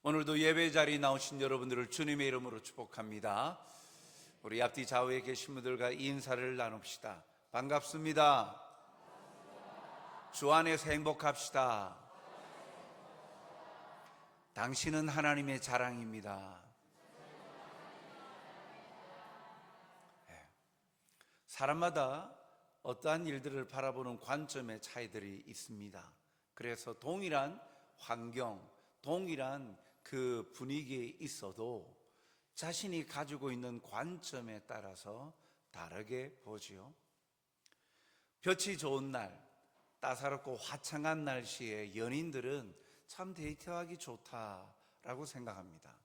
오늘도 예배 자리에 나오신 여러분들을 주님의 이름으로 축복합니다. 우리 앞뒤 좌우에 계신 분들과 인사를 나눕시다. 반갑습니다. 주 안에서 행복합시다. 당신은 하나님의 자랑입니다. 사람마다 어떠한 일들을 바라보는 관점의 차이들이 있습니다. 그래서 동일한 환경, 동일한 그 분위기에 있어도 자신이 가지고 있는 관점에 따라서 다르게 보지요. 볕이 좋은 날, 따사롭고 화창한 날씨에 연인들은 참 데이트하기 좋다라고 생각합니다.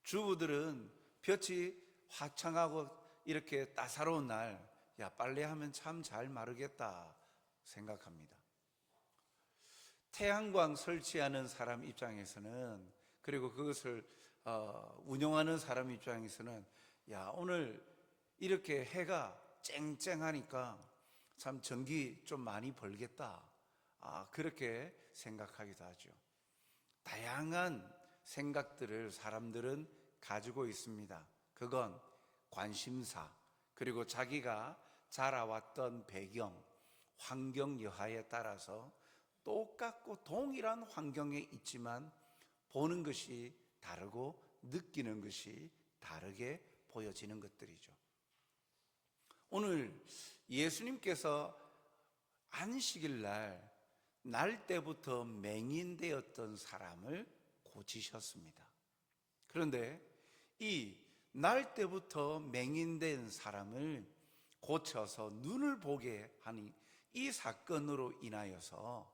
주부들은 볕이 화창하고 이렇게 따사로운 날, 야, 빨래하면 참 잘 마르겠다 생각합니다. 태양광 설치하는 사람 입장에서는, 그리고 그것을 운영하는 사람 입장에서는, 야, 오늘 이렇게 해가 쨍쨍하니까 참 전기 좀 많이 벌겠다, 그렇게 생각하기도 하죠. 다양한 생각들을 사람들은 가지고 있습니다. 그건 관심사, 그리고 자기가 자라왔던 배경, 환경 여하에 따라서 똑같고 동일한 환경에 있지만 보는 것이 다르고 느끼는 것이 다르게 보여지는 것들이죠. 오늘 예수님께서 안식일 날 때부터 맹인되었던 사람을 고치셨습니다. 그런데 이 날 때부터 맹인된 사람을 고쳐서 눈을 보게 하니 이 사건으로 인하여서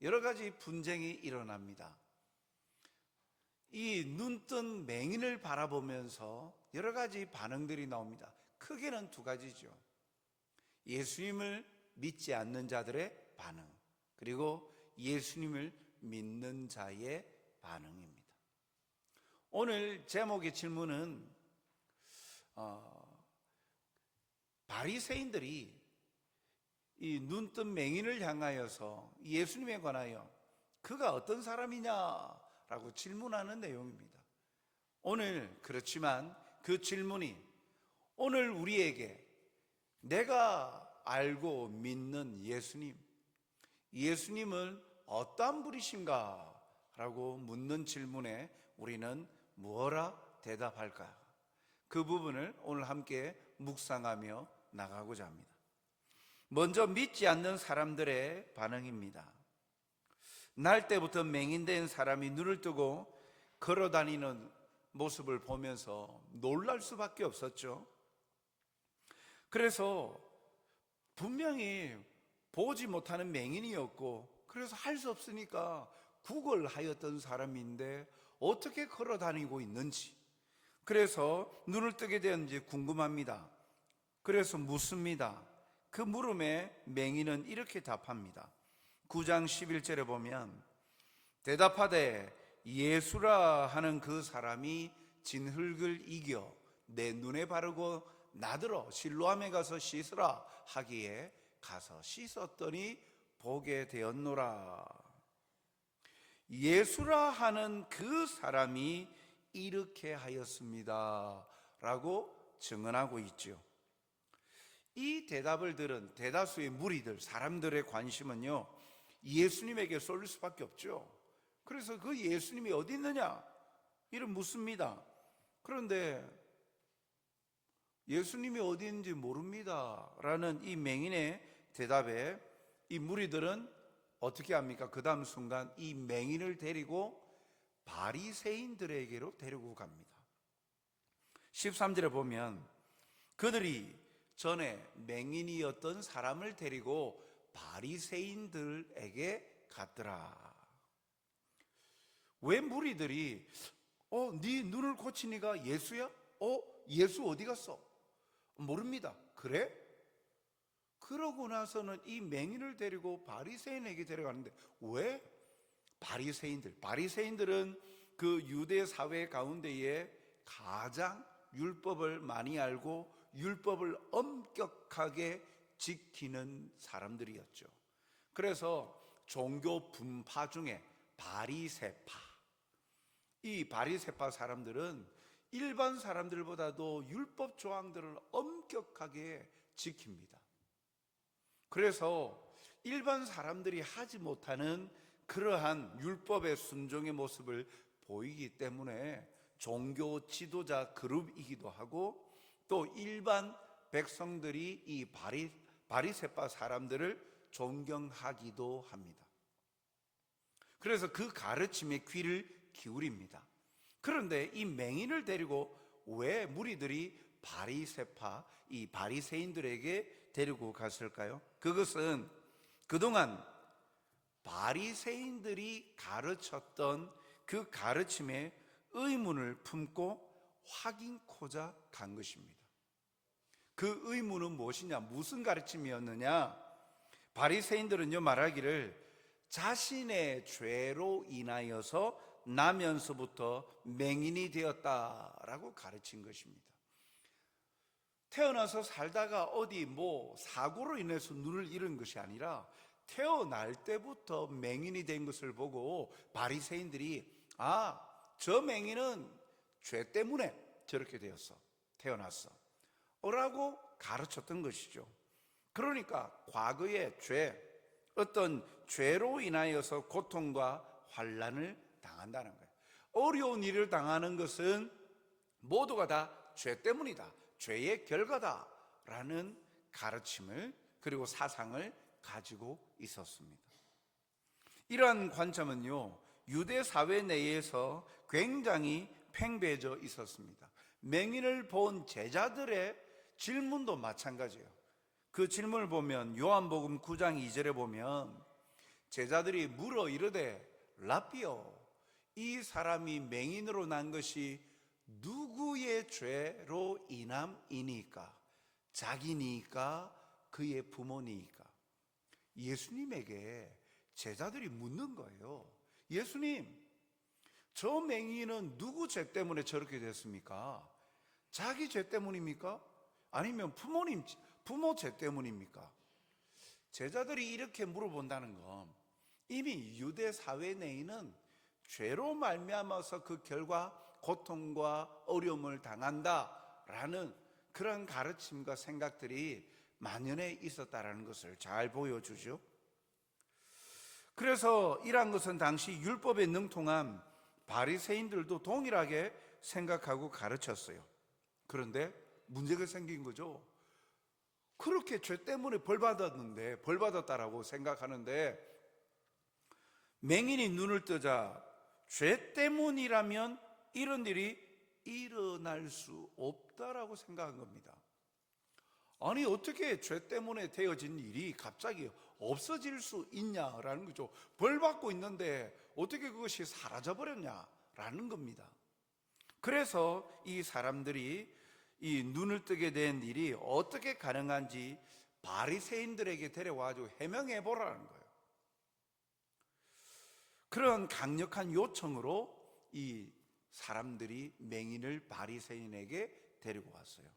여러 가지 분쟁이 일어납니다. 이 눈뜬 맹인을 바라보면서 여러 가지 반응들이 나옵니다. 크게는 두 가지죠. 예수님을 믿지 않는 자들의 반응, 그리고 예수님을 믿는 자의 반응입니다. 오늘 제목의 질문은 바리새인들이 이 눈뜬 맹인을 향하여서 예수님에 관하여 그가 어떤 사람이냐라고 질문하는 내용입니다. 오늘 그렇지만 그 질문이 오늘 우리에게 내가 알고 믿는 예수님은 어떠한 분이신가 라고 묻는 질문에 우리는 무엇라 대답할까? 그 부분을 오늘 함께 묵상하며 나가고자 합니다. 먼저 믿지 않는 사람들의 반응입니다. 날 때부터 맹인된 사람이 눈을 뜨고 걸어다니는 모습을 보면서 놀랄 수밖에 없었죠. 그래서 분명히 보지 못하는 맹인이었고, 그래서 할 수 없으니까 구걸하였던 사람인데 어떻게 걸어다니고 있는지, 그래서 눈을 뜨게 되었는지 궁금합니다. 그래서 묻습니다. 그 물음에 맹인은 이렇게 답합니다. 9장 11절에 보면 대답하되 예수라 하는 그 사람이 진흙을 이겨 내 눈에 바르고 나더러 실로암에 가서 씻으라 하기에 가서 씻었더니 보게 되었노라. 예수라 하는 그 사람이 이렇게 하였습니다 라고 증언하고 있죠. 이 대답을 들은 대다수의 무리들, 사람들의 관심은요, 예수님에게 쏠릴 수밖에 없죠. 그래서 그 예수님이 어디 있느냐 이를 묻습니다. 그런데 예수님이 어디 있는지 모릅니다 라는 이 맹인의 대답에 이 무리들은 어떻게 합니까? 그 다음 순간 이 맹인을 데리고 바리새인들에게로 데리고 갑니다. 13절에 보면 그들이 전에 맹인이었던 사람을 데리고 바리새인들에게 갔더라. 왜 무리들이 네 눈을 고친 이가 예수야? 예수 어디 갔어? 모릅니다. 그래? 그러고 나서는 이 맹인을 데리고 바리새인에게 데려가는데 왜? 바리새인들은 그 유대 사회 가운데에 가장 율법을 많이 알고 율법을 엄격하게 지키는 사람들이었죠. 그래서 종교 분파 중에 바리새파, 이 바리새파 사람들은 일반 사람들보다도 율법 조항들을 엄격하게 지킵니다. 그래서 일반 사람들이 하지 못하는 그러한 율법의 순종의 모습을 보이기 때문에 종교 지도자 그룹이기도 하고, 또 일반 백성들이 이 바리새파 사람들을 존경하기도 합니다. 그래서 그 가르침에 귀를 기울입니다. 그런데 이 맹인을 데리고 왜 무리들이 이 바리새인들에게 데리고 갔을까요? 그것은 그동안 바리새인들이 가르쳤던 그 가르침에 의문을 품고 확인코자 간 것입니다. 그 의문은 무엇이냐? 무슨 가르침이었느냐? 바리새인들은요 말하기를 자신의 죄로 인하여서 나면서부터 맹인이 되었다라고 가르친 것입니다. 태어나서 살다가 어디 사고로 인해서 눈을 잃은 것이 아니라 태어날 때부터 맹인이 된 것을 보고 바리새인들이 저 맹인은 죄 때문에 저렇게 되었어, 태어났어 라고 가르쳤던 것이죠. 그러니까 과거의 어떤 죄로 인하여서 고통과 환난을 당한다는 거예요. 어려운 일을 당하는 것은 모두가 다 죄 때문이다, 죄의 결과다라는 가르침을, 그리고 사상을 가지고 있었습니다. 이러한 관점은요 유대 사회 내에서 굉장히 팽배해져 있었습니다. 맹인을 본 제자들의 질문도 마찬가지예요. 그 질문을 보면 요한복음 9장 2절에 보면 제자들이 물어 이르되 라삐여, 이 사람이 맹인으로 난 것이 누구의 죄로 인함이니까? 자기니까 그의 부모니까? 예수님에게 제자들이 묻는 거예요. 예수님, 저 맹인은 누구 죄 때문에 저렇게 됐습니까? 자기 죄 때문입니까? 아니면 부모 죄 때문입니까? 제자들이 이렇게 물어본다는 건 이미 유대 사회 내에는 죄로 말미암아서 그 결과 고통과 어려움을 당한다라는 그런 가르침과 생각들이 만연해 있었다라는 것을 잘 보여주죠. 그래서 이러한 것은 당시 율법에 능통한 바리새인들도 동일하게 생각하고 가르쳤어요. 그런데 문제가 생긴 거죠. 그렇게 죄 때문에 벌받았다라고 생각하는데, 맹인이 눈을 뜨자 죄 때문이라면 이런 일이 일어날 수 없다라고 생각한 겁니다. 아니, 어떻게 죄 때문에 되어진 일이 갑자기 없어질 수 있냐라는 거죠. 벌 받고 있는데 어떻게 그것이 사라져버렸냐라는 겁니다. 그래서 이 사람들이 이 눈을 뜨게 된 일이 어떻게 가능한지 바리새인들에게 데려와가지고 해명해 보라는 거예요. 그런 강력한 요청으로 이 사람들이 맹인을 바리새인에게 데리고 왔어요.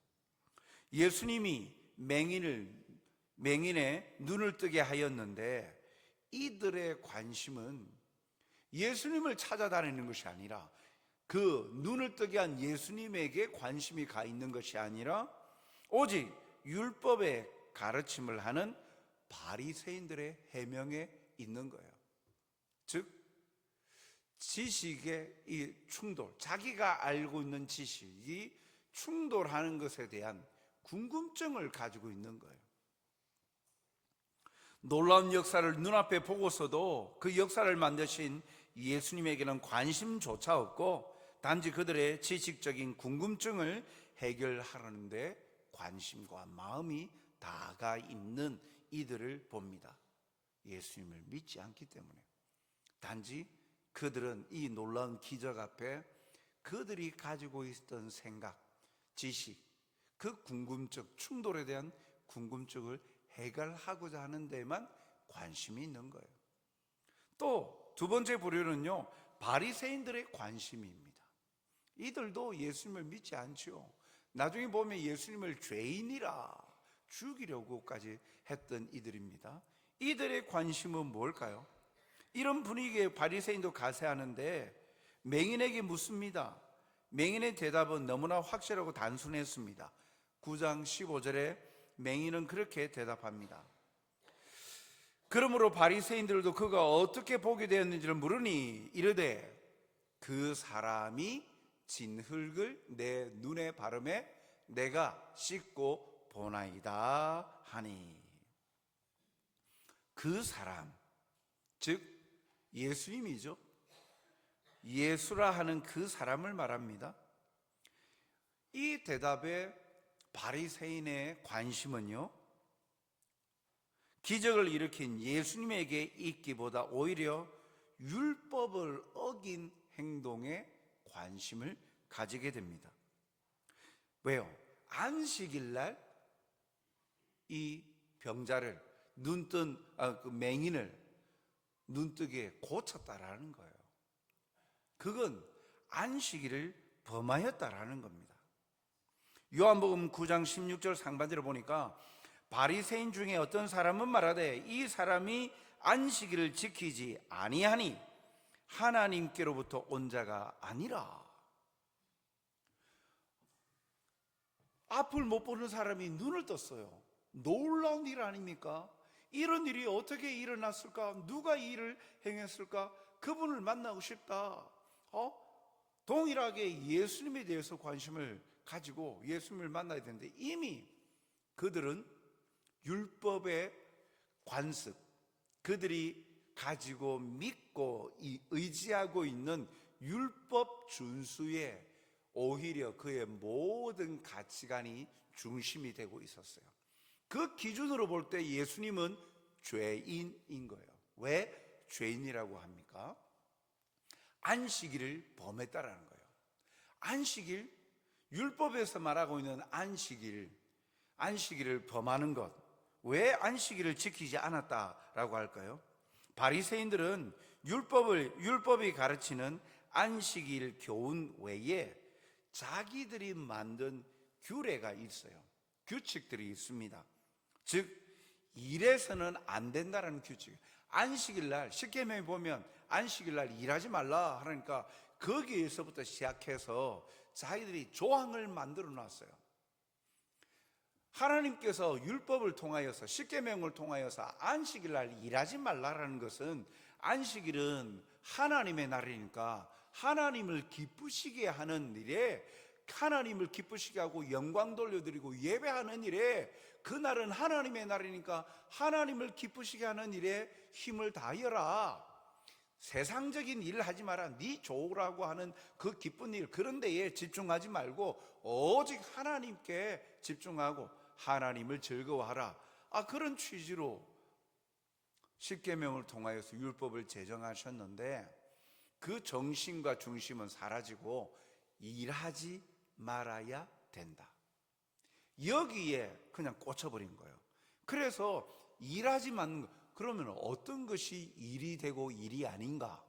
예수님이 맹인의 눈을 뜨게 하였는데, 이들의 관심은 예수님을 찾아다니는 것이 아니라, 그 눈을 뜨게 한 예수님에게 관심이 가 있는 것이 아니라 오직 율법의 가르침을 하는 바리새인들의 해명에 있는 거예요. 즉 지식의 이 충돌, 자기가 알고 있는 지식이 충돌하는 것에 대한 궁금증을 가지고 있는 거예요. 놀라운 역사를 눈앞에 보고서도 그 역사를 만드신 예수님에게는 관심조차 없고, 단지 그들의 지식적인 궁금증을 해결하려는데 관심과 마음이 다가 있는 이들을 봅니다. 예수님을 믿지 않기 때문에. 단지 그들은 이 놀라운 기적 앞에 그들이 가지고 있던 생각, 지식, 그 궁금증, 충돌에 대한 궁금증을 해결하고자 하는 데만 관심이 있는 거예요. 또 두 번째 부류는요, 바리새인들의 관심입니다. 이들도 예수님을 믿지 않죠. 나중에 보면 예수님을 죄인이라 죽이려고까지 했던 이들입니다. 이들의 관심은 뭘까요? 이런 분위기에 바리새인도 가세하는데 맹인에게 묻습니다. 맹인의 대답은 너무나 확실하고 단순했습니다. 9장 15절에 맹인은 그렇게 대답합니다. 그러므로 바리새인들도 그가 어떻게 보게 되었는지를 물으니 이르되 그 사람이 진 흙을 내 눈에 바르매 내가 씻고 보나이다 하니, 그 사람, 즉 예수님이죠. 예수라 하는 그 사람을 말합니다. 이 대답에 바리새인의 관심은요, 기적을 일으킨 예수님에게 있기보다 오히려 율법을 어긴 행동에 관심을 가지게 됩니다. 왜요? 안식일 날 이 병자를 그 맹인을 눈뜨게 고쳤다라는 거예요. 그건 안식일을 범하였다라는 겁니다. 요한복음 9장 16절 상반절을 보니까 바리새인 중에 어떤 사람은 말하되 이 사람이 안식일을 지키지 아니하니 하나님께로부터 온 자가 아니라. 앞을 못 보는 사람이 눈을 떴어요. 놀라운 일 아닙니까? 이런 일이 어떻게 일어났을까? 누가 이 일을 행했을까? 그분을 만나고 싶다. 동일하게 예수님에 대해서 관심을 가지고 예수님을 만나야 되는데, 이미 그들은 율법의 관습, 그들이 가지고 믿고 의지하고 있는 율법 준수에 오히려 그의 모든 가치관이 중심이 되고 있었어요. 그 기준으로 볼 때 예수님은 죄인인 거예요. 왜 죄인이라고 합니까? 안식일을 범했다라는 거예요. 안식일, 율법에서 말하고 있는 안식일을 범하는 것, 왜 안식일을 지키지 않았다라고 할까요? 바리새인들은 율법이 가르치는 안식일 교훈 외에 자기들이 만든 규례가 있어요. 규칙들이 있습니다. 즉 일해서는 안 된다는 규칙. 안식일날 십계명에 보면 안식일날 일하지 말라 하니까 거기에서부터 시작해서 자기들이 조항을 만들어 놨어요. 하나님께서 율법을 통하여서 십계명을 통하여서 안식일날 일하지 말라라는 것은, 안식일은 하나님의 날이니까 하나님을 기쁘시게 하는 일에, 하나님을 기쁘시게 하고 영광 돌려드리고 예배하는 일에, 그날은 하나님의 날이니까 하나님을 기쁘시게 하는 일에 힘을 다하여라. 세상적인 일을 하지 마라. 네 좋으라고 하는 그 기쁜 일, 그런 데에 집중하지 말고 오직 하나님께 집중하고 하나님을 즐거워하라. 그런 취지로 십계명을 통하여서 율법을 제정하셨는데, 그 정신과 중심은 사라지고 일하지 말아야 된다, 여기에 그냥 꽂혀버린 거예요. 그래서 일하지 말는 거, 그러면 어떤 것이 일이 되고 일이 아닌가?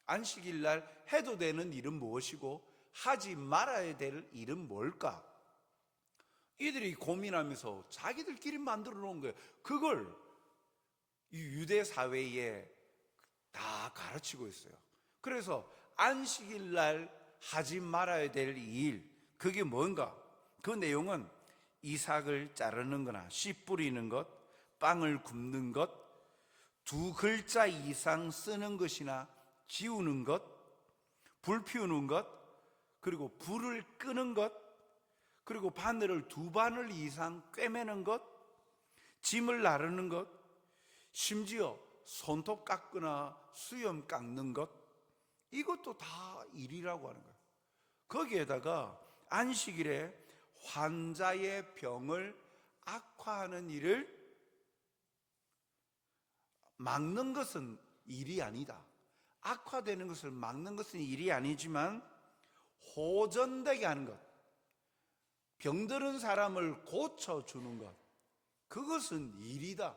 안식일 날 해도 되는 일은 무엇이고 하지 말아야 될 일은 뭘까? 이들이 고민하면서 자기들끼리 만들어 놓은 거예요. 그걸 이 유대 사회에 다 가르치고 있어요. 그래서 안식일 날 하지 말아야 될 일, 그게 뭔가? 그 내용은 이삭을 자르는 거나 씨 뿌리는 것, 빵을 굽는 것, 2글자 이상 쓰는 것이나 지우는 것, 불 피우는 것, 그리고 불을 끄는 것, 그리고 바늘을 2바늘 이상 꿰매는 것, 짐을 나르는 것, 심지어 손톱 깎거나 수염 깎는 것, 이것도 다 일이라고 하는 거예요. 거기에다가 안식일에 환자의 병을 악화하는 일을 막는 것은 일이 아니다. 악화되는 것을 막는 것은 일이 아니지만 호전되게 하는 것, 병드는 사람을 고쳐주는 것, 그것은 일이다.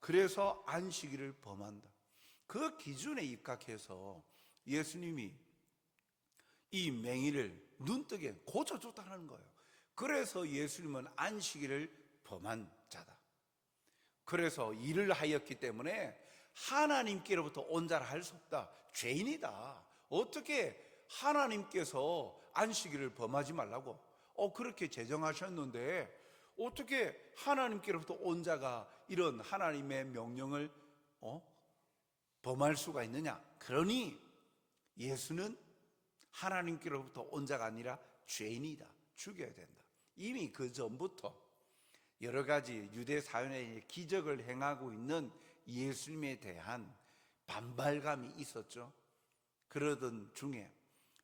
그래서 안식일을 범한다. 그 기준에 입각해서 예수님이 이 맹인을 눈뜨게 고쳐줬다는 거예요. 그래서 예수님은 안식일을 범한 자다. 그래서 일을 하였기 때문에 하나님께로부터 온 자라 할 수 없다. 죄인이다. 어떻게 하나님께서 안식일을 범하지 말라고 그렇게 제정하셨는데 어떻게 하나님께로부터 온 자가 이런 하나님의 명령을 범할 수가 있느냐? 그러니 예수는 하나님께로부터 온 자가 아니라 죄인이다, 죽여야 된다. 이미 그 전부터 여러 가지 유대 사회에 기적을 행하고 있는 예수님에 대한 반발감이 있었죠. 그러던 중에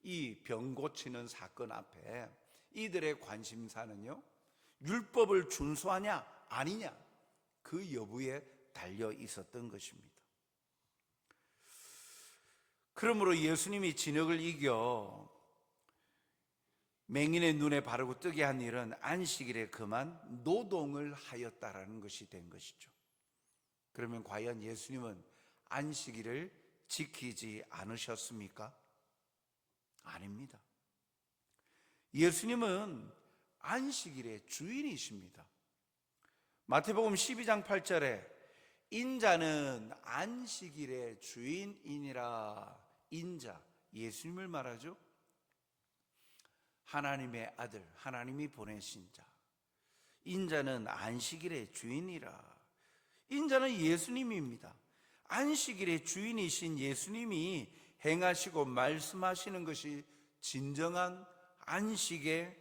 이 병 고치는 사건 앞에 이들의 관심사는요, 율법을 준수하냐 아니냐 그 여부에 달려 있었던 것입니다. 그러므로 예수님이 진흙을 이겨 맹인의 눈에 바르고 뜨게 한 일은 안식일에 그만 노동을 하였다라는 것이 된 것이죠. 그러면 과연 예수님은 안식일을 지키지 않으셨습니까? 아닙니다. 예수님은 안식일의 주인이십니다. 마태복음 12장 8절에 인자는 안식일의 주인이니라. 인자, 예수님을 말하죠. 하나님의 아들, 하나님이 보내신 자. 인자는 안식일의 주인이라. 인자는 예수님입니다. 안식일의 주인이신 예수님이 행하시고 말씀하시는 것이 진정한 안식일의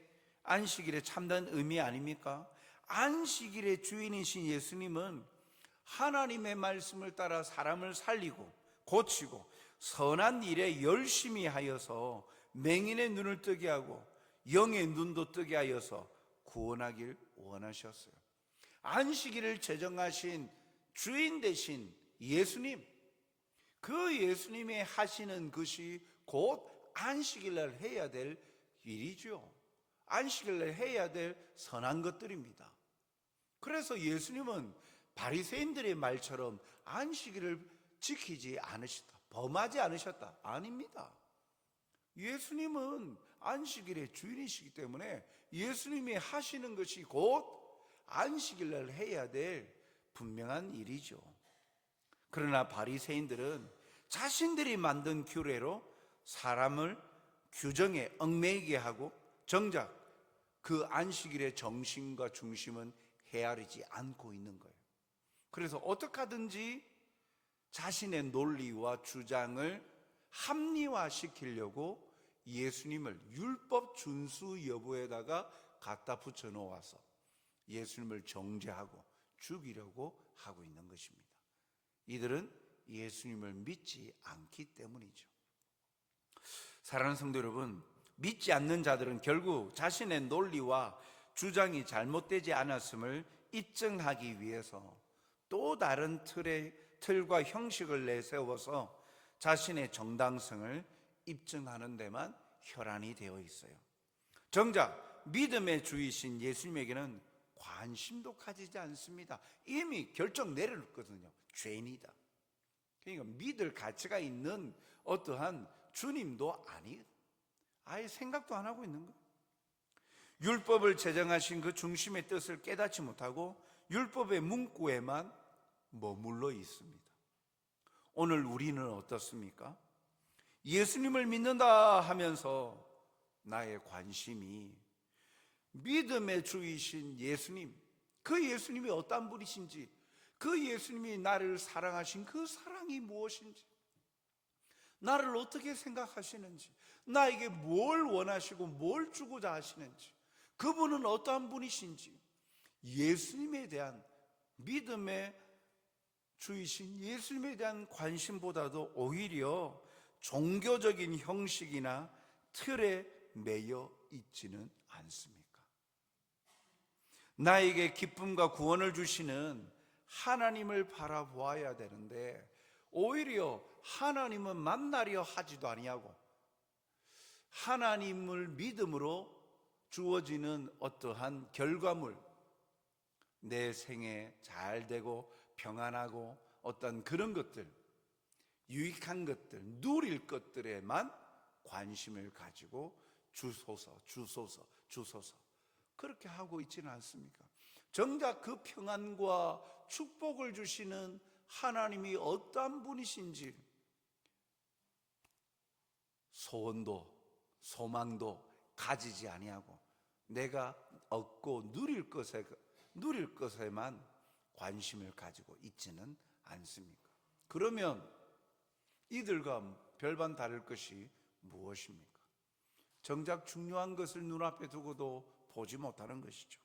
참된 의미 아닙니까? 안식일의 주인이신 예수님은 하나님의 말씀을 따라 사람을 살리고 고치고 선한 일에 열심히 하여서 맹인의 눈을 뜨게 하고 영의 눈도 뜨게 하여서 구원하길 원하셨어요. 안식일을 제정하신 주인 되신 예수님, 그 예수님이 하시는 것이 곧 안식일날 해야 될 일이죠. 안식일날 해야 될 선한 것들입니다. 그래서 예수님은 바리새인들의 말처럼 안식일을 지키지 않으셨다, 범하지 않으셨다. 아닙니다. 예수님은 안식일의 주인이시기 때문에 예수님이 하시는 것이 곧 안식일날 해야 될 분명한 일이죠. 그러나 바리새인들은 자신들이 만든 규례로 사람을 규정에 얽매이게 하고 정작 그 안식일의 정신과 중심은 헤아리지 않고 있는 거예요. 그래서 어떻게 하든지 자신의 논리와 주장을 합리화시키려고 예수님을 율법 준수 여부에다가 갖다 붙여 놓아서 예수님을 정죄하고 죽이려고 하고 있는 것입니다. 이들은 예수님을 믿지 않기 때문이죠. 사랑하는 성도 여러분, 믿지 않는 자들은 결국 자신의 논리와 주장이 잘못되지 않았음을 입증하기 위해서 또 다른 틀과 형식을 내세워서 자신의 정당성을 입증하는 데만 혈안이 되어 있어요. 정작 믿음의 주이신 예수님에게는 관심도 가지지 않습니다. 이미 결정 내렸거든요. 죄인이다. 그러니까 믿을 가치가 있는 어떠한 주님도 아예 생각도 안 하고 있는 거예요. 율법을 제정하신 그 중심의 뜻을 깨닫지 못하고 율법의 문구에만 머물러 있습니다. 오늘 우리는 어떻습니까? 예수님을 믿는다 하면서 나의 관심이 믿음의 주이신 예수님, 그 예수님이 어떤 분이신지, 그 예수님이 나를 사랑하신 그 사랑이 무엇인지, 나를 어떻게 생각하시는지, 나에게 뭘 원하시고 뭘 주고자 하시는지, 그분은 어떠한 분이신지, 예수님에 대한 믿음의 주이신 예수님에 대한 관심보다도 오히려 종교적인 형식이나 틀에 매여 있지는 않습니까? 나에게 기쁨과 구원을 주시는 하나님을 바라보아야 되는데 오히려 하나님은 만나려 하지도 아니하고 하나님을 믿음으로 주어지는 어떠한 결과물, 내 생에 잘 되고 평안하고 어떤 그런 것들, 유익한 것들, 누릴 것들에만 관심을 가지고 주소서 그렇게 하고 있지는 않습니까? 정작 그 평안과 축복을 주시는 하나님이 어떠한 분이신지 소원도 소망도 가지지 아니하고 내가 얻고 누릴 것에만 관심을 가지고 있지는 않습니까? 그러면 이들과 별반 다를 것이 무엇입니까? 정작 중요한 것을 눈앞에 두고도 보지 못하는 것이죠.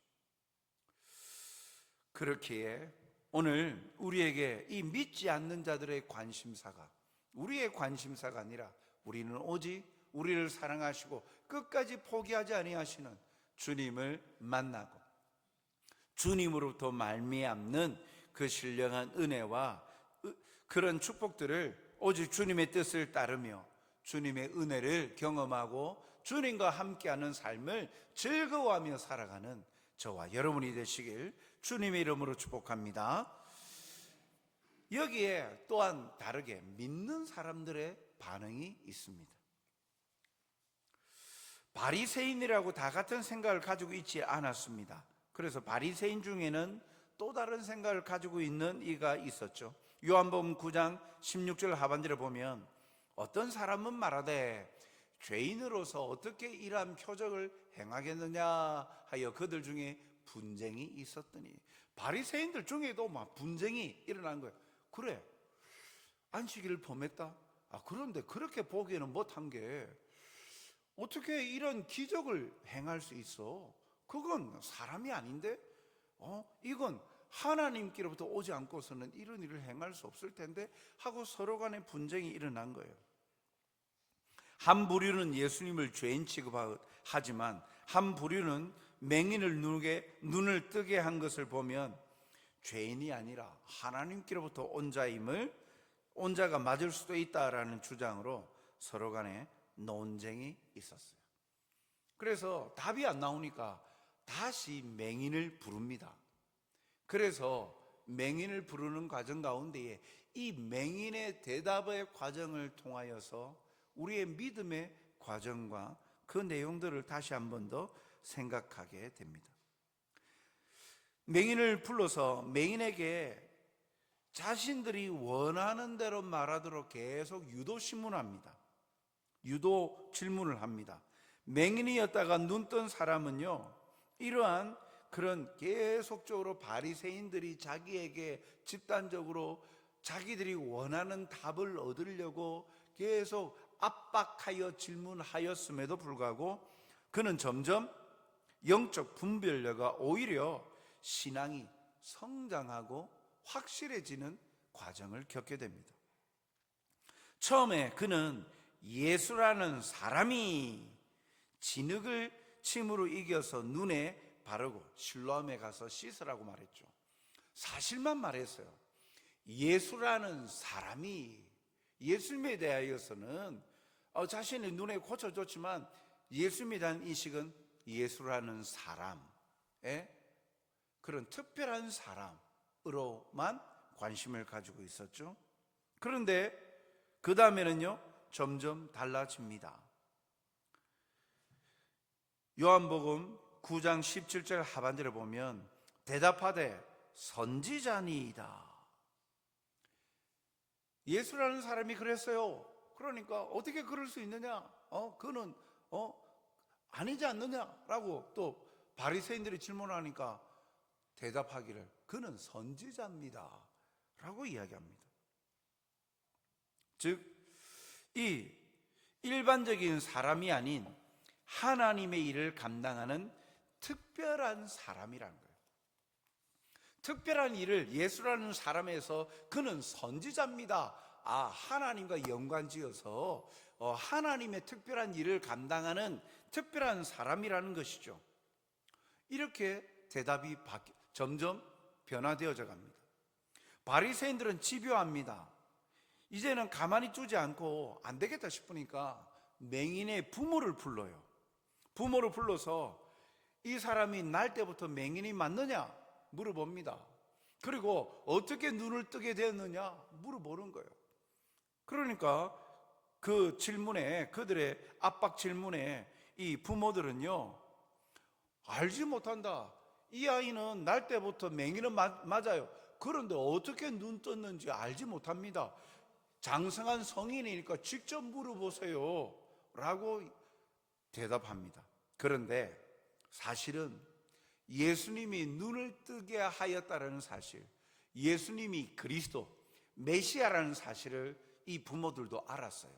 그렇기에 오늘 우리에게 이 믿지 않는 자들의 관심사가 우리의 관심사가 아니라 우리는 오직 우리를 사랑하시고 끝까지 포기하지 아니하시는 주님을 만나고 주님으로부터 말미암는 그 신령한 은혜와 그런 축복들을 오직 주님의 뜻을 따르며 주님의 은혜를 경험하고 주님과 함께하는 삶을 즐거워하며 살아가는 저와 여러분이 되시길 주님의 이름으로 축복합니다. 여기에 또한 다르게 믿는 사람들의 반응이 있습니다. 바리새인이라고 다 같은 생각을 가지고 있지 않았습니다. 그래서 바리새인 중에는 또 다른 생각을 가지고 있는 이가 있었죠. 요한복음 9장 16절 하반절에 보면 어떤 사람은 말하되 죄인으로서 어떻게 이러한 표적을 행하겠느냐 하여 그들 중에 분쟁이 있었더니 바리새인들 중에도 막 분쟁이 일어난 거예요. 그래, 안식일을 범했다? 그런데 그렇게 보기에는 못한 게 어떻게 이런 기적을 행할 수 있어? 그건 사람이 아닌데? 이건 하나님께로부터 오지 않고서는 이런 일을 행할 수 없을 텐데 하고 서로 간에 분쟁이 일어난 거예요. 한 부류는 예수님을 죄인 취급하지만 한 부류는 맹인을 눈을 뜨게 한 것을 보면 죄인이 아니라 하나님께로부터 온 자가 맞을 수도 있다라는 주장으로 서로 간에 논쟁이 있었어요. 그래서 답이 안 나오니까 다시 맹인을 부릅니다. 그래서 맹인을 부르는 과정 가운데에 이 맹인의 대답의 과정을 통하여서 우리의 믿음의 과정과 그 내용들을 다시 한 번 더 생각하게 됩니다. 맹인을 불러서 맹인에게 자신들이 원하는 대로 말하도록 계속 유도 신문합니다. 유도 질문을 합니다. 맹인이었다가 눈 뜬 사람은요, 이러한 그런 계속적으로 바리새인들이 자기에게 집단적으로 자기들이 원하는 답을 얻으려고 계속 압박하여 질문하였음에도 불구하고 그는 점점 영적 분별력가 오히려 신앙이 성장하고 확실해지는 과정을 겪게 됩니다. 처음에 그는 예수라는 사람이 진흙을 침으로 이겨서 눈에 바르고 실로암에 가서 씻으라고 말했죠. 사실만 말했어요. 예수라는 사람이 예수님에 대하여서는 자신의 눈에 고쳐줬지만 예수님에 대한 인식은 예수라는 사람의 그런 특별한 사람으로만 관심을 가지고 있었죠. 그런데 그 다음에는요 점점 달라집니다. 요한복음 9장 17절 하반절에 보면 대답하되 선지자니이다. 예수라는 사람이 그랬어요. 그러니까 어떻게 그럴 수 있느냐? 그는 아니지 않느냐라고 또 바리새인들이 질문하니까 대답하기를 그는 선지자입니다 라고 이야기합니다. 즉 이 일반적인 사람이 아닌 하나님의 일을 감당하는 특별한 사람이라는 거예요. 특별한 일을 예수라는 사람에서 그는 선지자입니다. 하나님과 연관지어서 하나님의 특별한 일을 감당하는 특별한 사람이라는 것이죠. 이렇게 대답이 점점 변화되어져 갑니다. 바리새인들은 집요합니다. 이제는 가만히 두지 않고 안 되겠다 싶으니까 맹인의 부모를 불러요. 부모를 불러서 이 사람이 날 때부터 맹인이 맞느냐 물어봅니다. 그리고 어떻게 눈을 뜨게 되었느냐 물어보는 거예요. 그러니까 그 질문에, 그들의 압박 질문에 이 부모들은요 알지 못한다. 이 아이는 날 때부터 맹인은 맞아요. 그런데 어떻게 눈 떴는지 알지 못합니다. 장성한 성인이니까 직접 물어보세요. 라고 대답합니다. 그런데 사실은 예수님이 눈을 뜨게 하였다는 사실, 예수님이 그리스도 메시아라는 사실을 이 부모들도 알았어요.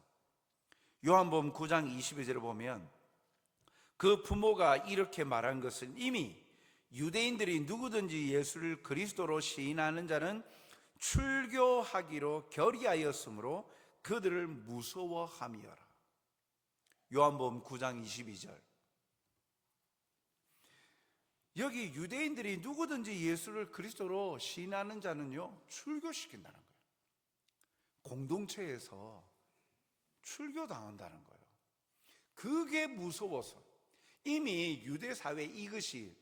요한복음 9장 22절을 보면 그 부모가 이렇게 말한 것은 이미 유대인들이 누구든지 예수를 그리스도로 시인하는 자는 출교하기로 결의하였으므로 그들을 무서워함이어라. 요한복음 9장 22절. 여기 유대인들이 누구든지 예수를 그리스도로 시인하는 자는요, 출교시킨다는 거예요. 공동체에서 출교당한다는 거예요. 그게 무서워서 이미 유대 사회에 이것이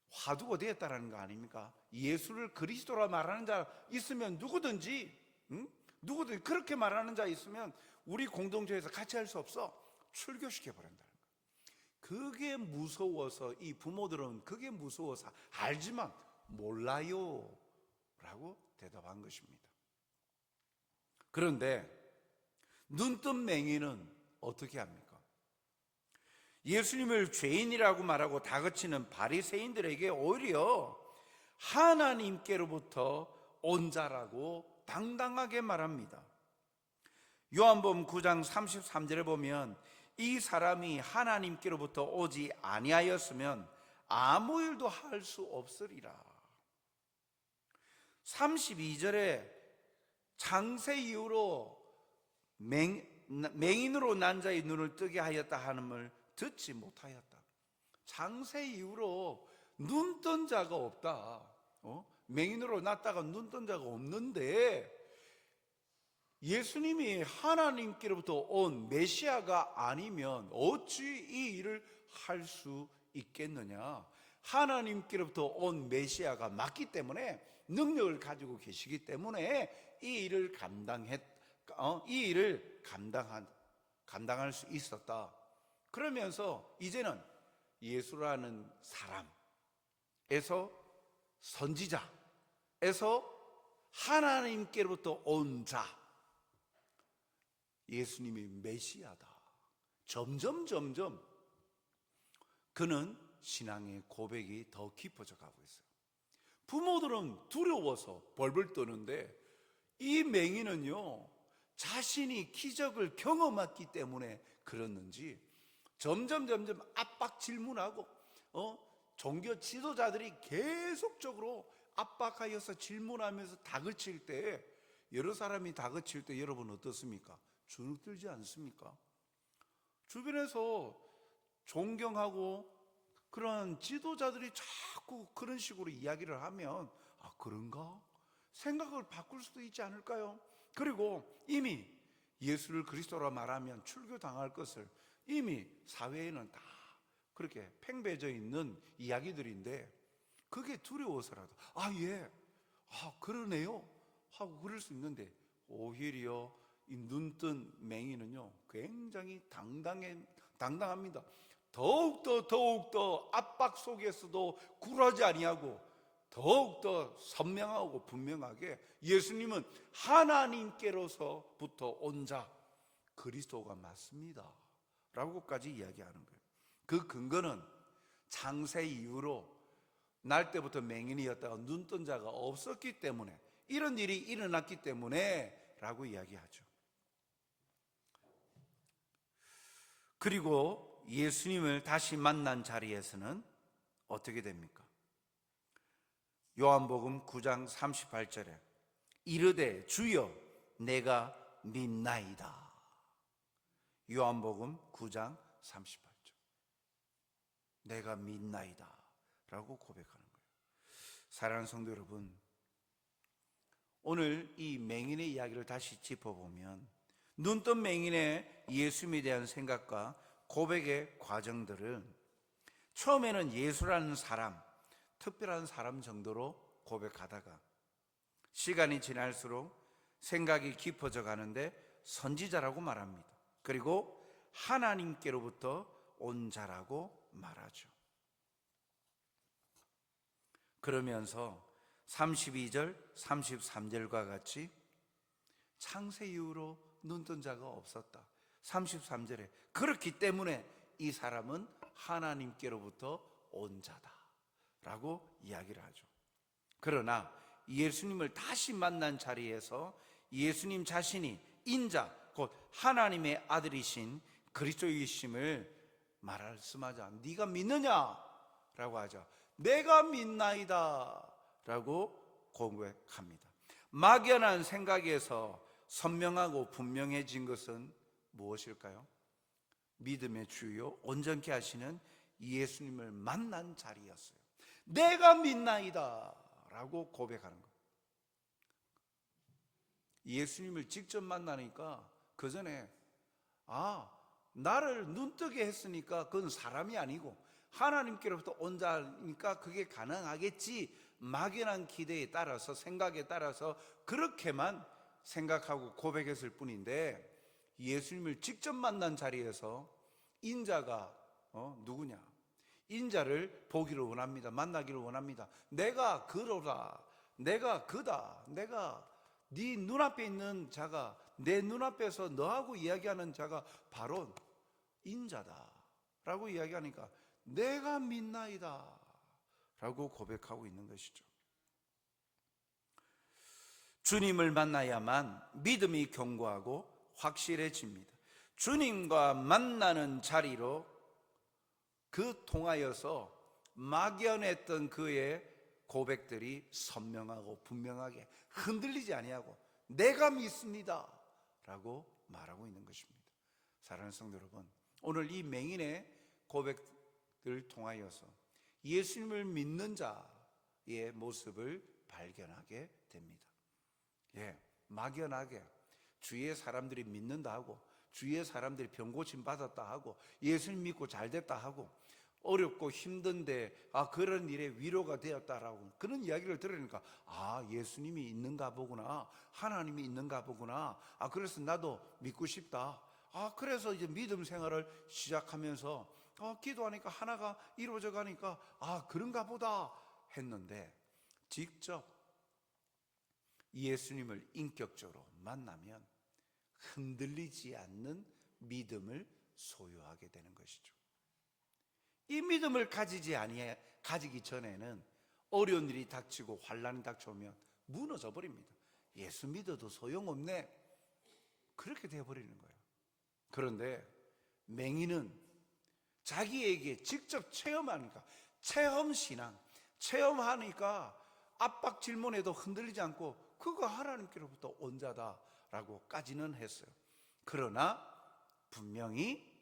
화두가 되었다는 거 아닙니까? 예수를 그리스도라 말하는 자 있으면 누구든지 그렇게 말하는 자 있으면 우리 공동체에서 같이 할 수 없어. 출교시켜버린다는 거예요. 그게 무서워서 이 부모들은 그게 무서워서 알지만 몰라요 라고 대답한 것입니다. 그런데 눈뜬 맹인은 어떻게 합니까? 예수님을 죄인이라고 말하고 다그치는 바리새인들에게 오히려 하나님께로부터 온 자라고 당당하게 말합니다. 요한복음 9장 33절에 보면 이 사람이 하나님께로부터 오지 아니하였으면 아무 일도 할 수 없으리라. 32절에 창세 이후로 맹인으로 난 자의 눈을 뜨게 하였다 하는을 듣지 못하였다. 창세 이후로 눈 뜬 자가 없다. 맹인으로 났다가 눈 뜬 자가 없는데 예수님이 하나님께로부터 온 메시아가 아니면 어찌 이 일을 할 수 있겠느냐? 하나님께로부터 온 메시아가 맞기 때문에 능력을 가지고 계시기 때문에 이 일을 감당할 수 있었다. 그러면서 이제는 예수라는 사람에서 선지자에서 하나님께로부터 온 자, 예수님이 메시아다. 점점 그는 신앙의 고백이 더 깊어져 가고 있어요. 부모들은 두려워서 벌벌 떠는데 이 맹인은요, 자신이 기적을 경험했기 때문에 그랬는지 점점 압박 질문하고 종교 지도자들이 계속적으로 압박하여서 질문하면서 다그칠 때, 여러 사람이 다그칠 때 여러분 어떻습니까? 주눅들지 않습니까? 주변에서 존경하고 그런 지도자들이 자꾸 그런 식으로 이야기를 하면 그런가? 생각을 바꿀 수도 있지 않을까요? 그리고 이미 예수를 그리스도라 말하면 출교당할 것을 이미 사회에는 다 그렇게 팽배져 있는 이야기들인데 그게 두려워서라도 그러네요 하고 그럴 수 있는데, 오히려 이 눈뜬 맹인은요 굉장히 당당합니다. 더욱더 압박 속에서도 굴하지 아니하고 더욱더 선명하고 분명하게 예수님은 하나님께로서부터 온 자 그리스도가 맞습니다 라고까지 이야기하는 거예요. 그 근거는 창세 이후로 날 때부터 맹인이었다가 눈뜬 자가 없었기 때문에, 이런 일이 일어났기 때문에 라고 이야기하죠. 그리고 예수님을 다시 만난 자리에서는 어떻게 됩니까? 요한복음 9장 38절에 이르되 주여 내가 믿나이다. 요한복음 9장 38절. 내가 믿나이다 라고 고백하는 거예요. 사랑하는 성도 여러분, 오늘 이 맹인의 이야기를 다시 짚어보면 눈뜬 맹인의 예수님에 대한 생각과 고백의 과정들은 처음에는 예수라는 사람, 특별한 사람 정도로 고백하다가 시간이 지날수록 생각이 깊어져 가는데 선지자라고 말합니다. 그리고 하나님께로부터 온 자라고 말하죠. 그러면서 32절, 33절과 같이 창세 이후로 눈뜬 자가 없었다. 33절에 그렇기 때문에 이 사람은 하나님께로부터 온 자다라고 이야기를 하죠. 그러나 예수님을 다시 만난 자리에서 예수님 자신이 인자, 곧 하나님의 아들이신 그리스도이심을 말씀하자. 네가 믿느냐? 라고 하죠. 내가 믿나이다 라고 고백합니다. 막연한 생각에서 선명하고 분명해진 것은 무엇일까요? 믿음의 주요 온전케 하시는 예수님을 만난 자리였어요. 내가 믿나이다 라고 고백하는 거예요. 예수님을 직접 만나니까 그 전에 나를 눈뜨게 했으니까 그건 사람이 아니고 하나님께로부터 온 자니까 그게 가능하겠지, 막연한 기대에 따라서 생각에 따라서 그렇게만 생각하고 고백했을 뿐인데, 예수님을 직접 만난 자리에서 인자가 누구냐? 인자를 보기를 원합니다. 만나기를 원합니다. 내가 그러다, 내가 그다, 내가 네 눈앞에 있는 자가, 내 눈앞에서 너하고 이야기하는 자가 바로 인자다 라고 이야기하니까 내가 믿나이다 라고 고백하고 있는 것이죠. 주님을 만나야만 믿음이 견고하고 확실해집니다. 주님과 만나는 자리로 통하여서 막연했던 그의 고백들이 선명하고 분명하게 흔들리지 아니하고 내가 믿습니다 라고 말하고 있는 것입니다. 사랑하는 성도 여러분, 오늘 이 맹인의 고백들을 통하여서 예수님을 믿는 자의 모습을 발견하게 됩니다. 막연하게 주위의 사람들이 믿는다 하고, 주위의 사람들이 병고침 받았다 하고, 예수님 믿고 잘 됐다 하고, 어렵고 힘든데 그런 일에 위로가 되었다라고 그런 이야기를 들으니까 예수님이 있는가 보구나, 하나님이 있는가 보구나, 그래서 나도 믿고 싶다, 그래서 이제 믿음 생활을 시작하면서 기도하니까 하나가 이루어져 가니까 그런가 보다 했는데, 직접 예수님을 인격적으로 만나면 흔들리지 않는 믿음을 소유하게 되는 것이죠. 이 믿음을 가지기 전에는 어려운 일이 닥치고 환난이 닥쳐오면 무너져 버립니다. 예수 믿어도 소용없네, 그렇게 되어버리는 거예요. 그런데 맹인은 자기에게 직접 체험하니까, 체험신앙, 체험하니까 압박 질문에도 흔들리지 않고 그거 하나님께로부터 온 자다라고까지는 했어요. 그러나 분명히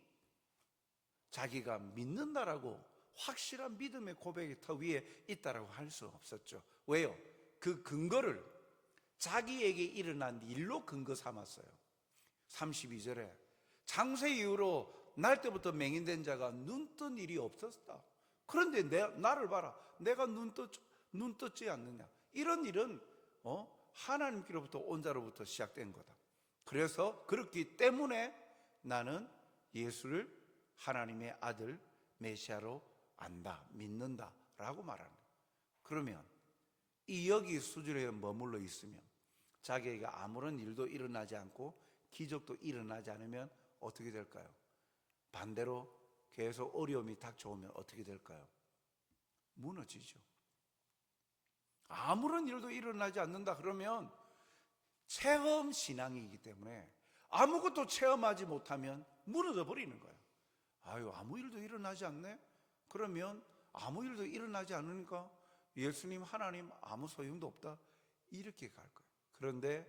자기가 믿는다라고 확실한 믿음의 고백이 터 위에 있다라고 할 수 없었죠. 왜요? 그 근거를 자기에게 일어난 일로 근거 삼았어요. 32절에 장세 이후로 날 때부터 맹인된 자가 눈 뜬 일이 없었다. 그런데 나를 봐라, 내가 눈 떴지 않느냐. 이런 일은 하나님께로부터 온 자로부터 시작된 거다. 그래서 그렇기 때문에 나는 예수를 하나님의 아들 메시아로 안다, 믿는다 라고 말하는 거예요. 그러면 이 여기 수준에 머물러 있으면, 자기에게 아무런 일도 일어나지 않고 기적도 일어나지 않으면 어떻게 될까요? 반대로 계속 어려움이 닥쳐오면 어떻게 될까요? 무너지죠. 아무런 일도 일어나지 않는다 그러면 체험 신앙이기 때문에 아무것도 체험하지 못하면 무너져 버리는 거예요. 아무 일도 일어나지 않네? 그러면 아무 일도 일어나지 않으니까 예수님, 하나님 아무 소용도 없다, 이렇게 갈 거예요. 그런데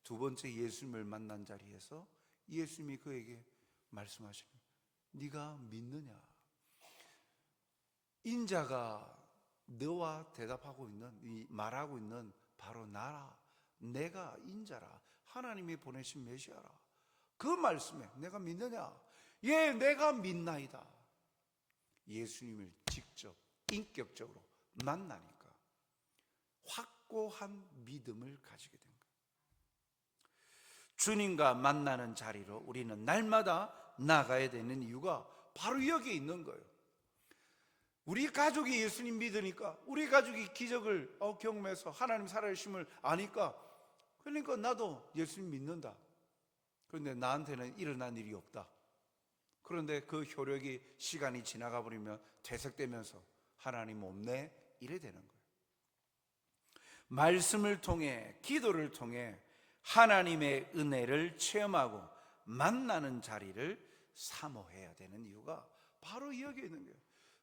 두 번째 예수님을 만난 자리에서 예수님이 그에게 말씀하시는 거예요. 네가 믿느냐? 인자가 너와 대답하고 있는, 말하고 있는 바로 나라, 내가 인자라, 하나님이 보내신 메시아라. 그 말씀에 내가 믿느냐? 예, 내가 믿나이다. 예수님을 직접 인격적으로 만나니까 확고한 믿음을 가지게 된 거예요. 주님과 만나는 자리로 우리는 날마다 나가야 되는 이유가 바로 여기에 있는 거예요. 우리 가족이 예수님 믿으니까, 우리 가족이 기적을 경험해서 하나님 살아계심을 아니까, 그러니까 나도 예수님 믿는다. 그런데 나한테는 일어난 일이 없다. 그런데 그 효력이 시간이 지나가 버리면 퇴색되면서 하나님 없네 이래 되는 거예요. 말씀을 통해, 기도를 통해 하나님의 은혜를 체험하고 만나는 자리를 사모해야 되는 이유가 바로 여기에 있는 거예요.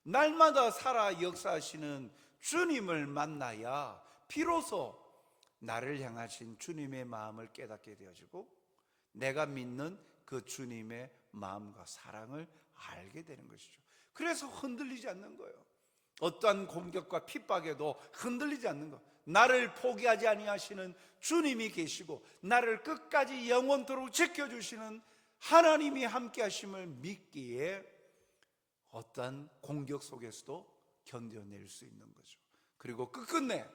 날마다 살아 역사하시는 주님을 만나야 비로소 나를 향하신 주님의 마음을 깨닫게 되어지고 내가 믿는 그 주님의 마음과 사랑을 알게 되는 것이죠. 그래서 흔들리지 않는 거예요. 어떠한 공격과 핍박에도 흔들리지 않는 것. 나를 포기하지 아니하시는 주님이 계시고 나를 끝까지 영원토록 지켜주시는 하나님이 함께 하심을 믿기에 어떠한 공격 속에서도 견뎌낼 수 있는 거죠. 그리고 끝끝내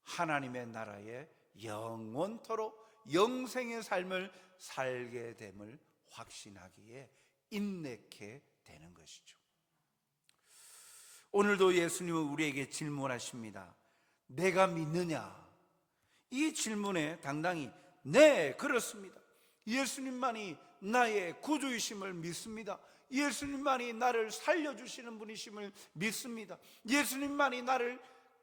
하나님의 나라에 영원토록 영생의 삶을 살게 됨을 확신하기에 인내케 되는 것이죠. 오늘도 예수님은 우리에게 질문하십니다. 내가 믿느냐? 이 질문에 당당히 네, 그렇습니다. 예수님만이 나의 구주이심을 믿습니다. 예수님만이 나를 살려주시는 분이심을 믿습니다. 예수님만이 나를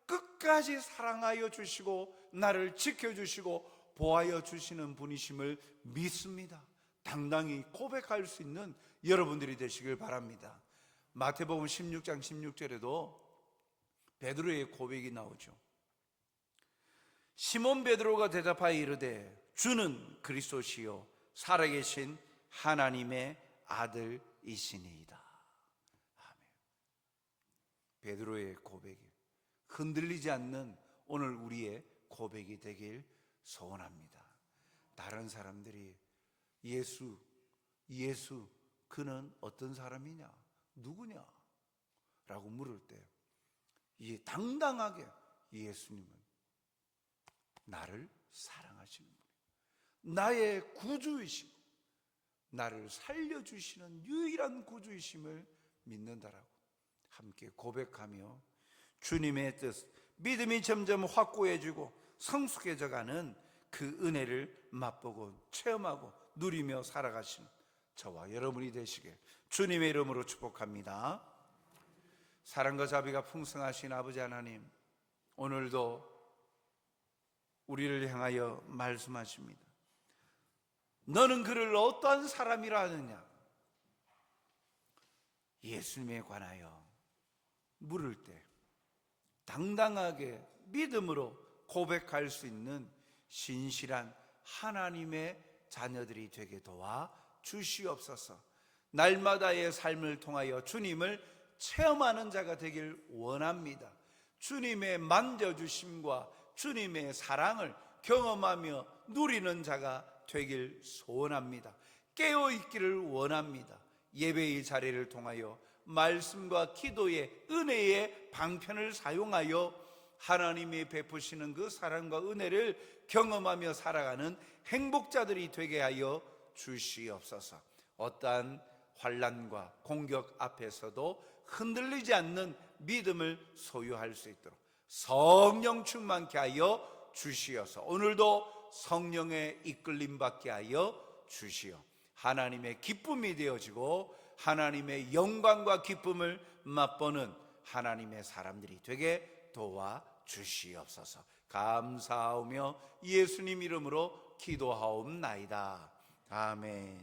끝까지 사랑하여 주시고 나를 지켜주시고 보호하여 주시는 분이심을 믿습니다. 당당히 고백할 수 있는 여러분들이 되시길 바랍니다. 마태복음 16장 16절에도 베드로의 고백이 나오죠. 시몬 베드로가 대답하여 이르되 주는 그리스도시요 살아계신 하나님의 아들이시니이다. 아멘. 베드로의 고백이 흔들리지 않는 오늘 우리의 고백이 되길 소원합니다. 다른 사람들이 예수 그는 어떤 사람이냐? 누구냐? 라고 물을 때 당당하게 예수님은 나를 사랑하시는 분이에요. 나의 구주이시고 나를 살려주시는 유일한 구주이심을 믿는다라고 함께 고백하며 주님의 뜻, 믿음이 점점 확고해지고 성숙해져가는 그 은혜를 맛보고 체험하고 누리며 살아가시는 저와 여러분이 되시길 주님의 이름으로 축복합니다. 사랑과 자비가 풍성하신 아버지 하나님, 오늘도 우리를 향하여 말씀하십니다. 너는 그를 어떠한 사람이라 하느냐? 예수님에 관하여 물을 때 당당하게 믿음으로 고백할 수 있는 신실한 하나님의 자녀들이 되게 도와 주시옵소서. 날마다의 삶을 통하여 주님을 체험하는 자가 되길 원합니다. 주님의 만져주심과 주님의 사랑을 경험하며 누리는 자가 되길 소원합니다. 깨어있기를 원합니다. 예배의 자리를 통하여 말씀과 기도의 은혜의 방편을 사용하여 하나님이 베푸시는 그 사랑과 은혜를 경험하며 살아가는 행복자들이 되게 하여 주시옵소서. 어떠한 환난과 공격 앞에서도 흔들리지 않는 믿음을 소유할 수 있도록 성령 충만케 하여 주시어서 오늘도 성령의 이끌림 받게 하여 주시어 하나님의 기쁨이 되어지고 하나님의 영광과 기쁨을 맛보는 하나님의 사람들이 되게 도와 주시옵소서. 감사하며 예수님 이름으로 기도하옵나이다. 아멘.